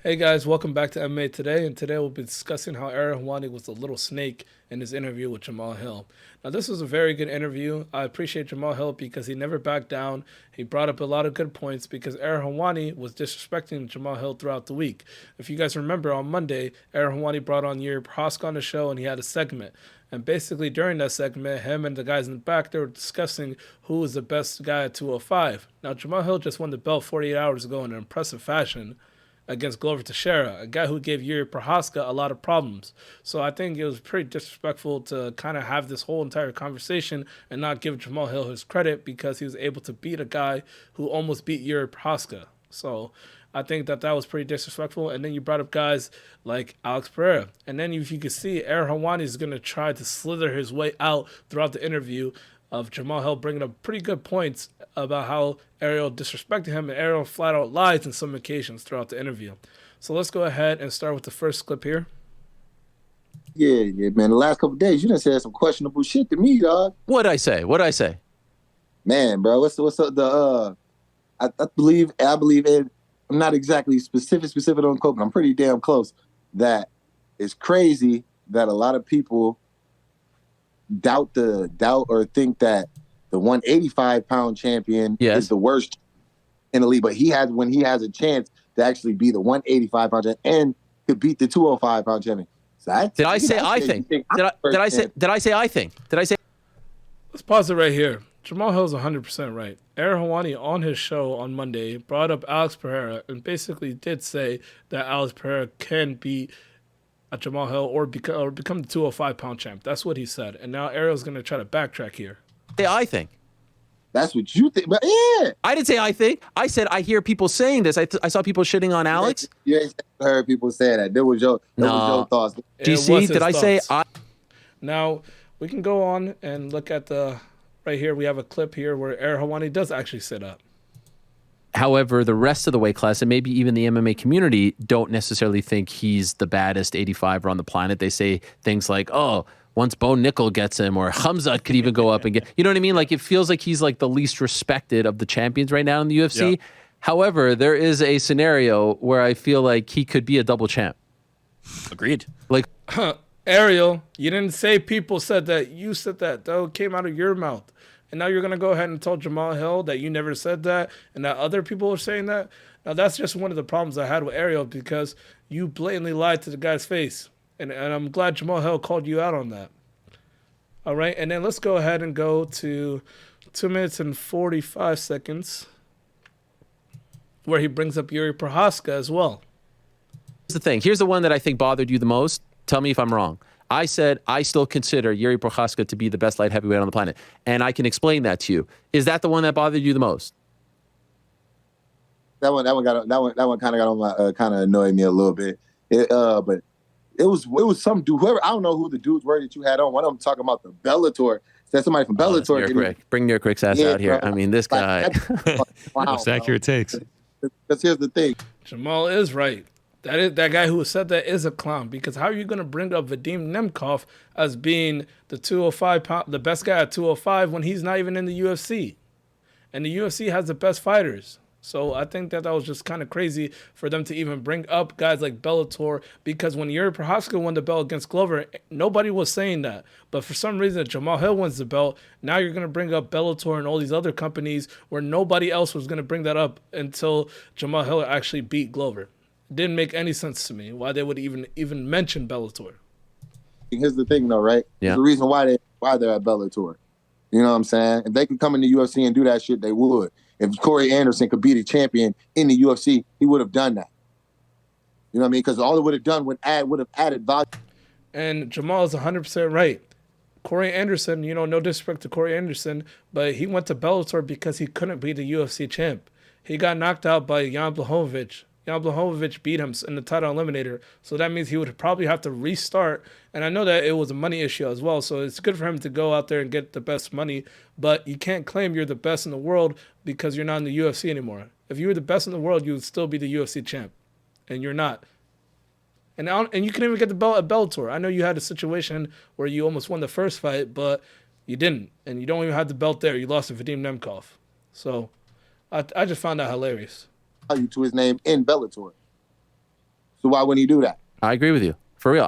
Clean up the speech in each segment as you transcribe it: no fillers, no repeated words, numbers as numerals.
Hey guys, welcome back to MMA Today, and today we'll be discussing how Ariel Helwani was a little snake in his interview with Jamahal Hill. Now, this was a very good interview. I appreciate Jamahal Hill because he never backed down. He brought up a lot of good points because Ariel Helwani was disrespecting Jamahal Hill throughout the week. If you guys remember, on Monday, Ariel Helwani brought on Yuri Prochazka on the show, and he had a segment. And basically, during that segment, him and the guys in the back, they were discussing who was the best guy at 205. Now, Jamahal Hill just won the belt 48 hours ago in an impressive fashion against Glover Teixeira, a guy who gave Yuri Prochazka a lot of problems. So I think it was pretty disrespectful to kind of have this whole entire conversation and not give Jamahal Hill his credit because he was able to beat a guy who almost beat Yuri Prochazka. So I think that was pretty disrespectful. And then you brought up guys like Alex Pereira. And then if you can see, Ariel Helwani is going to try to slither his way out throughout the interview of Jamahal Hill bringing up pretty good points about how Ariel disrespected him, and Ariel flat out lies on some occasions throughout the interview. So let's go ahead and start with the first clip here. Yeah, man. The last couple of days, you done said some questionable shit to me, dog. What'd I say? What'd I say? Man, bro, what's up? I believe in. I'm not exactly specific on the quote, but I'm pretty damn close. That it's crazy that a lot of people doubt or think that the 185-pound champion is the worst in the league, but when he has a chance to actually be the 185-pound champion and could beat the 205-pound champion. So did I say I think? Did I say I think? Did I say? Let's pause it right here. Jamahal Hill's 100% right. Ariel Helwani on his show on Monday brought up Alex Pereira and basically did say that Alex Pereira can beat Jamahal Hill or become the 205-pound champ. That's what he said. And now Ariel's going to try to backtrack here. I think. That's what you think. But yeah. I didn't say I think. I said I hear people saying this. I saw people shitting on Alex. You ain't heard people say that. That was your thoughts. GC, did I say I? Now, we can go on and look at right here. We have a clip here where Ariel Helwani does actually sit up. However, the rest of the weight class and maybe even the MMA community don't necessarily think he's the baddest 85er on the planet. They say things like, oh, once Bo Nickel gets him, or Hamzat could even go up and get, you know what I mean? Like, it feels like he's like the least respected of the champions right now in the UFC. Yep. However, there is a scenario where I feel like he could be a double champ. Agreed. Like, Ariel, you didn't say people said that. You said that. That came out of your mouth. And now you're going to go ahead and tell Jamahal Hill that you never said that and that other people are saying that? Now, that's just one of the problems I had with Ariel because you blatantly lied to the guy's face. And I'm glad Jamahal Hill called you out on that. All right, and then let's go ahead and go to 2 minutes and 45 seconds where he brings up Yuri Prochazka as well. Here's the thing. Here's the one that I think bothered you the most. Tell me if I'm wrong. I said I still consider Yuri Prochazka to be the best light heavyweight on the planet, and I can explain that to you. Is that the one that bothered you the most? That one kind of annoyed me a little bit. But it was some dude. Whoever, I don't know who the dudes were that you had on. One of them talking about the Bellator. That's somebody from Bellator. Bring Nurkrick's ass out here. Bro. I mean, this guy. Wow, most accurate takes. Because here's the thing. Jamal is right. That guy who said that is a clown because how are you going to bring up Vadim Nemkov as being the 205 the best guy at 205 when he's not even in the UFC? And the UFC has the best fighters. So I think that was just kind of crazy for them to even bring up guys like Bellator because when Yuri Prochazka won the belt against Glover, nobody was saying that. But for some reason, Jamahal Hill wins the belt. Now you're going to bring up Bellator and all these other companies where nobody else was going to bring that up until Jamahal Hill actually beat Glover. It didn't make any sense to me why they would even mention Bellator. Here's the thing, though, right? Yeah. There's the reason why they're at Bellator. You know what I'm saying? If they could come in the UFC and do that shit, they would. If Corey Anderson could be the champion in the UFC, he would have done that. You know what I mean? Because all it would have done would have added value. And Jamal is 100% right. Corey Anderson, no disrespect to Corey Anderson, but he went to Bellator because he couldn't be the UFC champ. He got knocked out by Jan Blachowicz. Jan Blachowicz beat him in the title eliminator, so that means he would probably have to restart. And I know that it was a money issue as well, so it's good for him to go out there and get the best money, but you can't claim you're the best in the world because you're not in the UFC anymore. If you were the best in the world, you would still be the UFC champ, and you're not. And you couldn't even get the belt at Bellator. I know you had a situation where you almost won the first fight, but you didn't, and you don't even have the belt there. You lost to Vadim Nemkov. So I just found that hilarious. Value to his name in Bellator. So why wouldn't he do that? I agree with you. For real.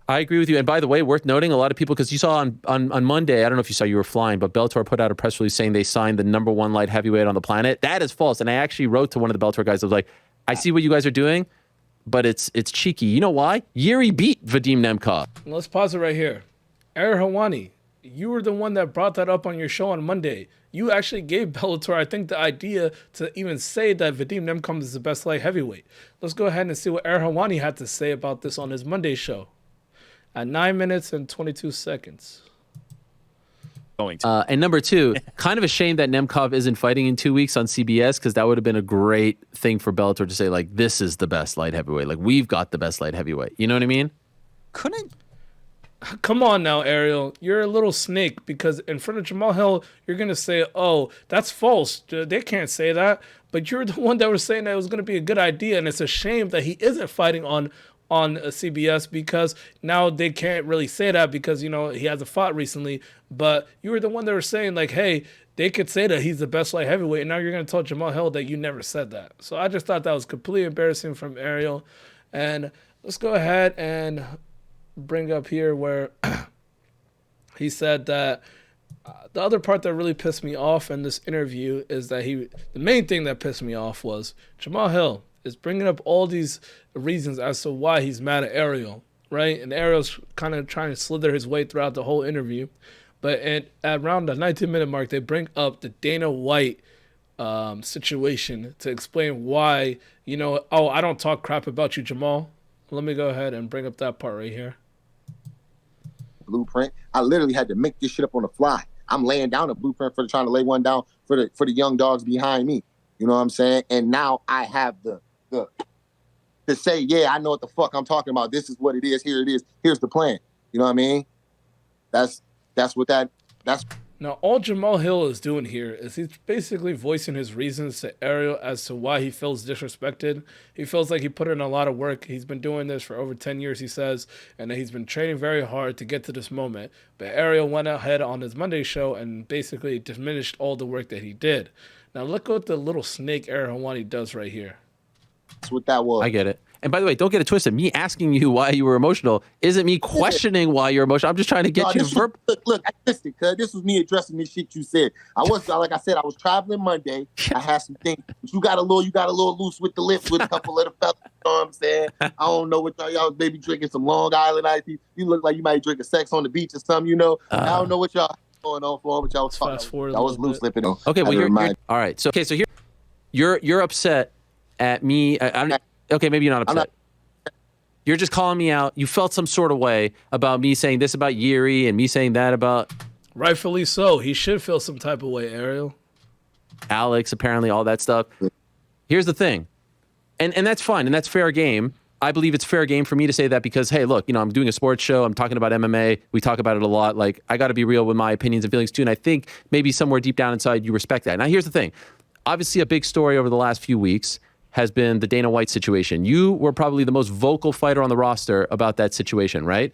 I agree with you. And by the way, worth noting, a lot of people, because you saw on Monday, I don't know if you saw, you were flying, but Bellator put out a press release saying they signed the #1 light heavyweight on the planet. That is false. And I actually wrote to one of the Bellator guys. I was like, I see what you guys are doing, but it's cheeky. You know why? Yuri beat Vadim Nemkov. Let's pause it right here. Ariel Helwani, you were the one that brought that up on your show on Monday. You actually gave Bellator, I think, the idea to even say that Vadim Nemkov is the best light heavyweight. Let's go ahead and see what Ariel Helwani had to say about this on his Monday show. At 9 minutes and 22 seconds. And number 2, kind of a shame that Nemkov isn't fighting in 2 weeks on CBS, because that would have been a great thing for Bellator to say, like, this is the best light heavyweight. Like, we've got the best light heavyweight. You know what I mean? Come on now, Ariel. You're a little snake, because in front of Jamahal Hill, you're going to say, oh, that's false. They can't say that. But you're the one that was saying that it was going to be a good idea, and it's a shame that he isn't fighting on CBS, because now they can't really say that because, you know, he hasn't fought recently. But you were the one that were saying, like, hey, they could say that he's the best light heavyweight, and now you're going to tell Jamahal Hill that you never said that. So I just thought that was completely embarrassing from Ariel. And let's go ahead and bring up here where he said that the other part that really pissed me off in this interview is that the main thing that pissed me off was Jamahal Hill is bringing up all these reasons as to why he's mad at Ariel, right? And Ariel's kind of trying to slither his way throughout the whole interview. But at around the 19-minute mark, they bring up the Dana White situation to explain why, you know, oh, I don't talk crap about you, Jamal. Let me go ahead and bring up that part right here. Blueprint. I literally had to make this shit up on the fly. I'm laying down a blueprint for trying to lay one down for the young dogs behind me. You know what I'm saying? And now I have the to say, yeah, I know what the fuck I'm talking about. This is what it is. Here it is. Here's the plan. You know what I mean? That's Now, all Jamahal Hill is doing here is he's basically voicing his reasons to Ariel as to why he feels disrespected. He feels like he put in a lot of work. He's been doing this for over 10 years, he says, and that he's been training very hard to get to this moment. But Ariel went ahead on his Monday show and basically diminished all the work that he did. Now, look what the little snake Ariel Helwani does right here. That's what that was. I get it. And by the way, don't get it twisted. Me asking you why you were emotional isn't me questioning why you're emotional. I'm just trying to get you to Look, I missed it, cuz this was me addressing this shit you said. I was, like I said, I was traveling Monday. I had some things. You got a little loose with the lips with a couple of the fellas. You know what I'm saying? I don't know what y'all maybe drinking some Long Island iced tea. You look like you might drink a sex on the beach or something, you know? I don't know what y'all going on for, but y'all was talking. I was loose lipping. Okay, well, you're all right. So, okay, so here, you're upset at me. Okay, maybe you're not upset. You're just calling me out. You felt some sort of way about me saying this about Yuri and me saying that about... Rightfully so. He should feel some type of way, Ariel. Alex, apparently, all that stuff. Here's the thing. And that's fine, and that's fair game. I believe it's fair game for me to say that because, hey, look, you know, I'm doing a sports show. I'm talking about MMA. We talk about it a lot. Like, I got to be real with my opinions and feelings, too. And I think maybe somewhere deep down inside, you respect that. Now, here's the thing. Obviously, a big story over the last few weeks has been the Dana White situation. You were probably the most vocal fighter on the roster about that situation, right?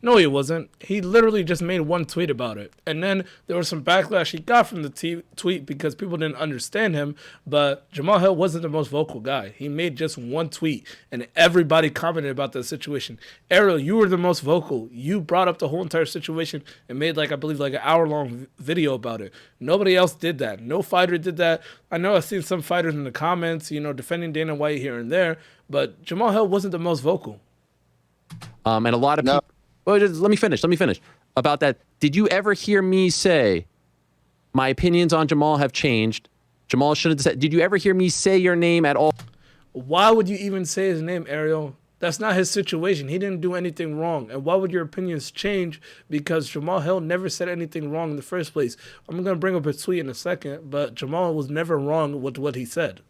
No, he wasn't. He literally just made one tweet about it. And then there was some backlash he got from the tweet because people didn't understand him. But Jamahal Hill wasn't the most vocal guy. He made just one tweet, and everybody commented about the situation. Ariel, you were the most vocal. You brought up the whole entire situation and made, I believe, an hour-long video about it. Nobody else did that. No fighter did that. I know I've seen some fighters in the comments, you know, defending Dana White here and there. But Jamahal Hill wasn't the most vocal. And a lot of people... Well, let me finish about that. Did you ever hear me say my opinions on Jamal have changed? Jamal shouldn't have said. Did you ever hear me say your name at all? Why would you even say his name, Ariel? That's not his situation. He didn't do anything wrong. And why would your opinions change? Because Jamahal Hill never said anything wrong in the first place. I'm going to bring up a tweet in a second, but Jamal was never wrong with what he said.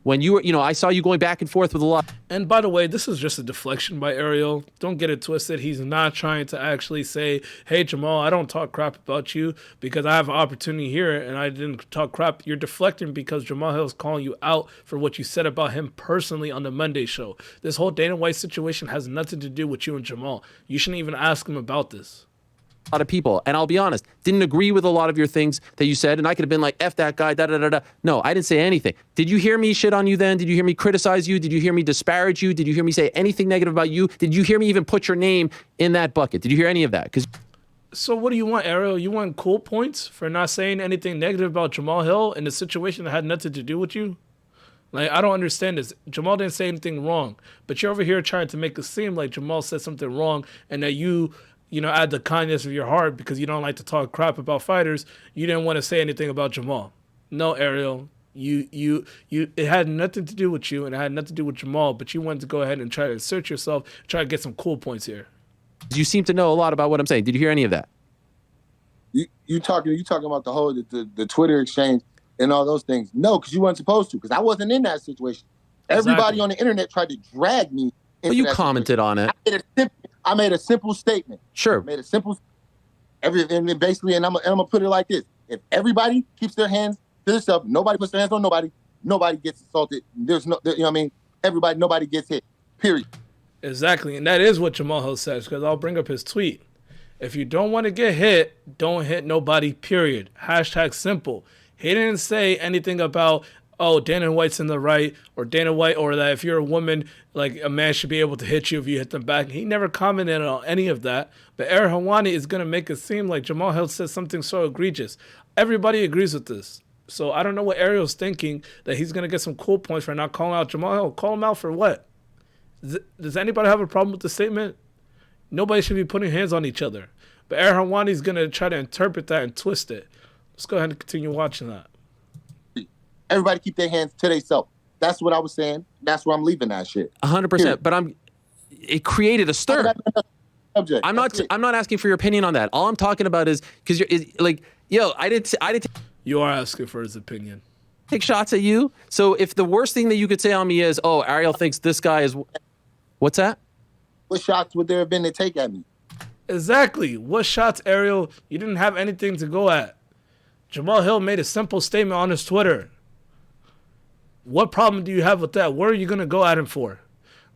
When you were, you know, I saw you going back and forth with a lot. And by the way, this is just a deflection by Ariel. Don't get it twisted. He's not trying to actually say, hey, Jamal, I don't talk crap about you because I have an opportunity here and I didn't talk crap. You're deflecting because Jamahal Hill is calling you out for what you said about him personally on the Monday show. This whole Dana White situation has nothing to do with you and Jamal. You shouldn't even ask him about this. a lot of people, and I'll be honest, didn't agree with a lot of your things that you said, and I could have been like, F that guy, da-da-da-da. No, I didn't say anything. Did you hear me shit on you then? Did you hear me criticize you? Did you hear me disparage you? Did you hear me say anything negative about you? Did you hear me even put your name in that bucket? Did you hear any of that? So what do you want, Ariel? You want cool points for not saying anything negative about Jamahal Hill in a situation that had nothing to do with you? Like, I don't understand this. Jamahal didn't say anything wrong, but you're over here trying to make it seem like Jamahal said something wrong and that you add the kindness of your heart because you don't like to talk crap about fighters. You didn't want to say anything about Jamahal. No, Ariel. It had nothing to do with you and it had nothing to do with Jamahal, but you wanted to go ahead and try to assert yourself, try to get some cool points here. You seem to know a lot about what I'm saying. Did you hear any of that? You talking about the whole the Twitter exchange and all those things. No, because you weren't supposed to, because I wasn't in that situation. Everybody on the internet tried to drag me into But you that commented situation. on it. I made a simple statement. Sure. I made a simple and then basically, and I'm gonna put it like this. If everybody keeps their hands to themselves, nobody puts their hands on nobody gets assaulted. There's no, you know what I mean? Nobody gets hit. Period. Exactly, and that is what Jamahal says, because I'll bring up his tweet. If you don't want to get hit, don't hit nobody, period. Hashtag simple. He didn't say anything about, oh, Dana White's in the right, or Dana White, or that if you're a woman, like a man should be able to hit you if you hit them back. He never commented on any of that. But Ariel Helwani is going to make it seem like Jamahal Hill said something so egregious. Everybody agrees with this. So I don't know what Ariel's thinking, that he's going to get some cool points for not calling out Jamahal Hill. Call him out for what? Does anybody have a problem with the statement? Nobody should be putting hands on each other. But Ariel Helwani is going to try to interpret that and twist it. Let's go ahead and continue watching that. Everybody keep their hands to themselves. That's what I was saying. That's where I'm leaving that shit. 100%. But it created a stir. I'm not asking for your opinion on that. All I'm talking about is because you're like, yo, I didn't. You are asking for his opinion. Take shots at you. So if the worst thing that you could say on me is, oh, Ariel thinks this guy is, what's that? What shots would there have been to take at me? Exactly. What shots, Ariel? You didn't have anything to go at. Jamahal Hill made a simple statement on his Twitter. What problem do you have with that? What are you going to go at him for?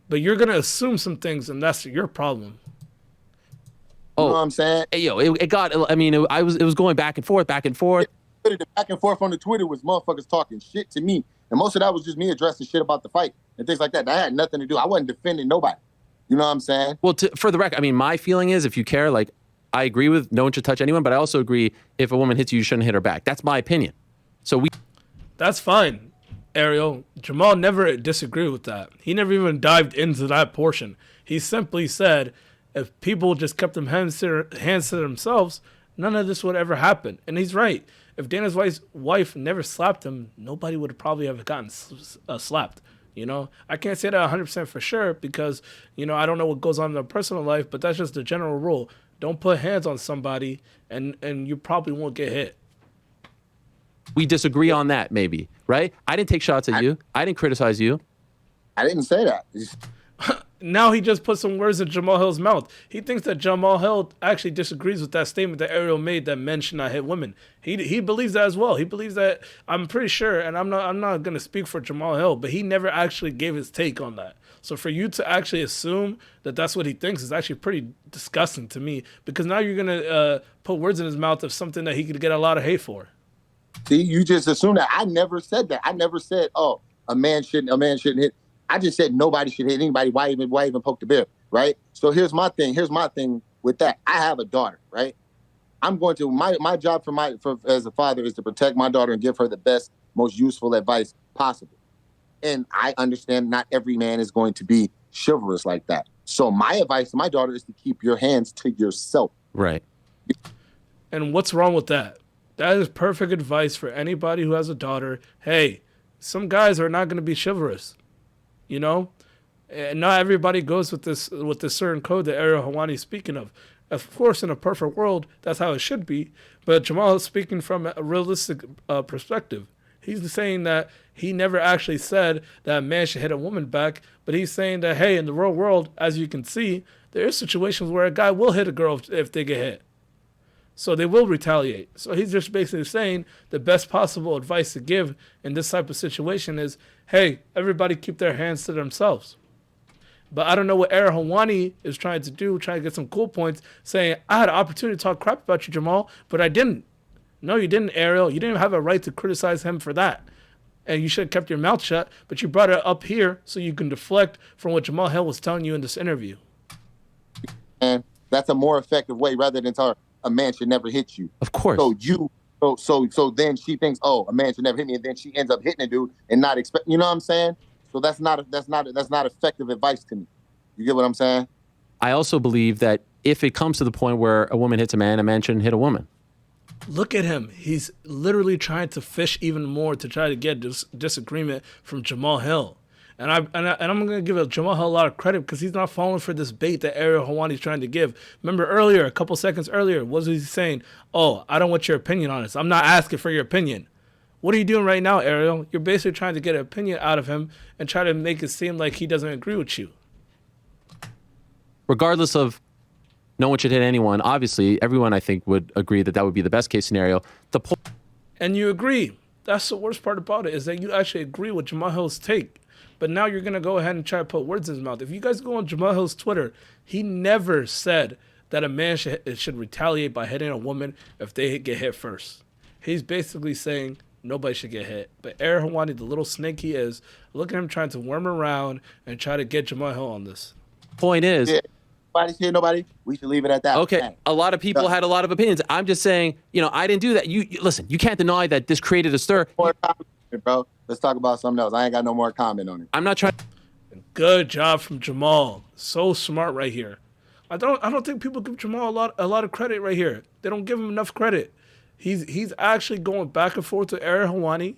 But you're going to assume some things, and that's your problem. You know what I'm saying? Hey, yo, it got, I mean, it was going back and forth. The back and forth on the Twitter was motherfuckers talking shit to me. And most of that was just me addressing shit about the fight and things like that. That had nothing to do. I wasn't defending nobody. You know what I'm saying? Well, for the record, I mean, my feeling is if you care, like, I agree with no one should touch anyone, but I also agree if a woman hits you, you shouldn't hit her back. That's my opinion. So That's fine, Ariel. Jamahal never disagreed with that. He never even dived into that portion. He simply said if people just kept them hands to themselves, none of this would ever happen. And he's right. If Dana's wife never slapped him, nobody would probably have gotten slapped. You know, I can't say that 100% for sure because, I don't know what goes on in their personal life, but that's just the general rule. Don't put hands on somebody and you probably won't get hit. We disagree on that, maybe, right? I didn't take shots at you. I didn't criticize you. I didn't say that. Now he just put some words in Jamahal Hill's mouth. He thinks that Jamahal Hill actually disagrees with that statement that Ariel made that men should not hit women. He believes that as well. He believes that, I'm pretty sure, and I'm not going to speak for Jamahal Hill, but he never actually gave his take on that. So for you to actually assume that that's what he thinks is actually pretty disgusting to me, because now you're going to put words in his mouth of something that he could get a lot of hate for. See, you just assume that. I never said that. I never said, oh, a man shouldn't hit. I just said nobody should hit anybody. Why even poke the bear, right? So here's my thing. Here's my thing with that. I have a daughter, right? I'm going to my job as a father is to protect my daughter and give her the best, most useful advice possible. And I understand not every man is going to be chivalrous like that. So my advice to my daughter is to keep your hands to yourself. Right. And what's wrong with that? That is perfect advice for anybody who has a daughter. Hey, some guys are not going to be chivalrous. And not everybody goes with this certain code that Ariel Helwani is speaking of. Of course, in a perfect world, that's how it should be. But Jamahal is speaking from a realistic perspective. He's saying that he never actually said that a man should hit a woman back, but he's saying that, hey, in the real world, as you can see, there are situations where a guy will hit a girl if they get hit. So they will retaliate. So he's just basically saying the best possible advice to give in this type of situation is, hey, everybody keep their hands to themselves. But I don't know what Ariel Helwani is trying to do, trying to get some cool points, saying, I had an opportunity to talk crap about you, Jamal, but I didn't. No, you didn't, Ariel. You didn't have a right to criticize him for that. And you should have kept your mouth shut, but you brought it up here so you can deflect from what Jamahal Hill was telling you in this interview. And that's a more effective way rather than tell her a man should never hit you. Of course. So then she thinks, oh, a man should never hit me, and then she ends up hitting a dude and not expect. You know what I'm saying? So that's not effective advice to me. You get what I'm saying? I also believe that if it comes to the point where a woman hits a man shouldn't hit a woman. Look at him. He's literally trying to fish even more to try to get disagreement from Jamahal Hill. And I'm going to give Jamahal Hill a lot of credit because he's not falling for this bait that Ariel Helwani is trying to give. Remember earlier, a couple seconds earlier, what was he saying? Oh, I don't want your opinion on this. I'm not asking for your opinion. What are you doing right now, Ariel? You're basically trying to get an opinion out of him and try to make it seem like he doesn't agree with you. Regardless of no one should hit anyone, obviously, everyone, I think, would agree that that would be the best case scenario. And you agree. That's the worst part about it, is that you actually agree with Jamahal Hill's take. But now you're going to go ahead and try to put words in his mouth. If you guys go on Jamahal Hill's Twitter, he never said that a man should retaliate by hitting a woman if they get hit first. He's basically saying nobody should get hit. But Ariel Helwani, the little snake he is, look at him trying to worm around and try to get Jamahal Hill on this. Point is, nobody. We should leave it at that. Okay, a lot of people had a lot of opinions. I'm just saying, I didn't do that. You listen. You can't deny that this created a stir. Bro, let's talk about something else. I ain't got no more comment on it. I'm not trying. Good job from Jamal. So smart right here. I don't think people give Jamal a lot of credit right here. They don't give him enough credit. He's actually going back and forth to Ariel Helwani.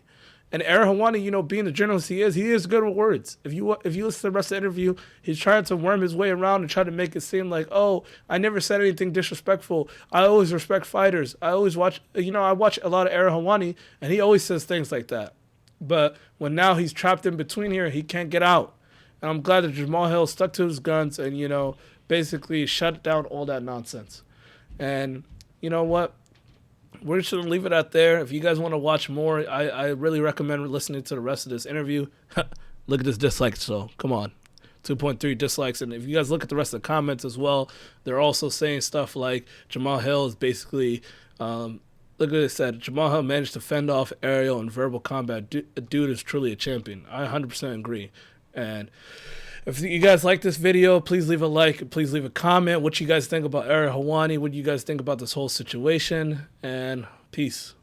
And Ariel Helwani, being the journalist he is good with words. If you listen to the rest of the interview, he's trying to worm his way around and try to make it seem like, oh, I never said anything disrespectful. I always respect fighters. I always watch, I watch a lot of Ariel Helwani, and he always says things like that. But when now he's trapped in between here, he can't get out. And I'm glad that Jamahal Hill stuck to his guns and, basically shut down all that nonsense. And you know what? We're just going to leave it out there. If you guys want to watch more, I really recommend listening to the rest of this interview. Look at this dislike, so come on. 2.3 dislikes. And if you guys look at the rest of the comments as well, they're also saying stuff like Jamahal Hill is basically, look at what it said, Jamahal Hill managed to fend off Ariel in verbal combat. Dude is truly a champion. I 100% agree. And if you guys like this video, please leave a like. Please leave a comment. What you guys think about Ariel Helwani? What do you guys think about this whole situation? And peace.